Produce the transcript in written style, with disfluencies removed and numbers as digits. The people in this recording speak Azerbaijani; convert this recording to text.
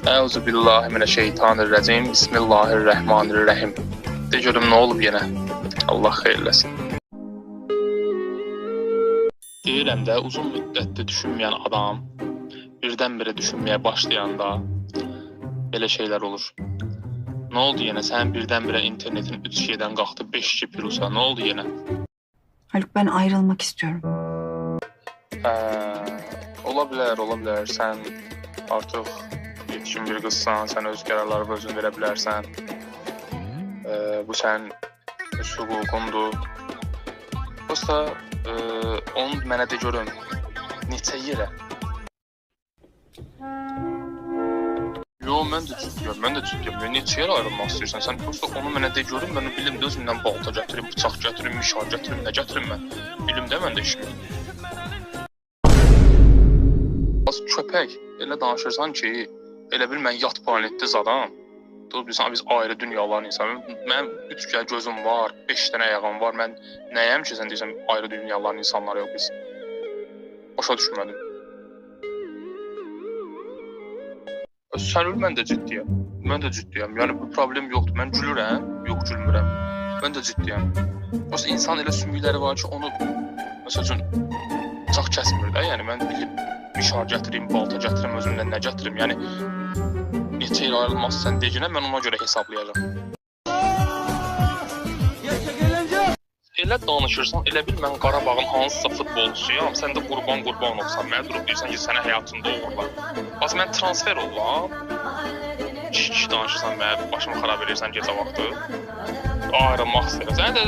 Euzu billahi mineşşeytanirracim. Bismillahirrahmanirrahim. De görüm nə olub yenə? Allah xeyirləsin. Deyirəm də, uzun müddətdir düşünməyən adam birdən-birə düşünməyə başlayanda belə şeylər olur. Nə oldu yenə? Sənin birdən-birə internetin 3G'den qalxdı 5G pirusa. Nə oldu yenə? Haluk, ben ayrılmak istiyorum. Ola bilər. Sən artıq yetkin bir qızsan, sən öz qərarlarını özün verə bilərsən. Bu sənin öz hüququndur. Prosta onu mənə de görüm. Neçə yerə? Yo, mən də ciddiyəm. Neçə yerə ayrılmaq istəyirsən? Sən prosta onu mənə de görüm, mən bilim də özümdən balta gətirim, bıçaq gətirim, mişar gətirim, nə gətirim mən? Bilim də mən də işim. Az köpək, elə danışırsan ki, elə bil mən yat planetdə zadam. Dur bilsən, biz ayrı dünyaların insanıyıq. Mənim 3 gözüm var, 5 dənə ayağım var. Mən nəyəm ki, sən deyirsən ayrı dünyaların insanları yox biz? Başa düşmədim. Sən mən də ciddiyəm. Yəni bu problem yoxdur. Mən gülürəm, yox gülmürəm. Mən də ciddiyəm. Prosta insan elə sümükləri var ki, onu məsəl üçün bıçaq kəsmir də. Yəni mən bilib mişar gətirim, balta gətirim, özümdən nə gətirim. Yəni neçə il ayrılmaz sən deyinə, mən ona görə hesablayacağam. Elə danışırsan, elə bil mən Qarabağın hansısa futbolçusuyam, sən də qurban olsan. Mənə durub deyirsən ki, sənə həyatında uğurlar. Bas mən transfer olam. Danışırsan, mənə başımı xarab edirsən gecə vaxtı. Ayrılmaq istəyirəm. Sən də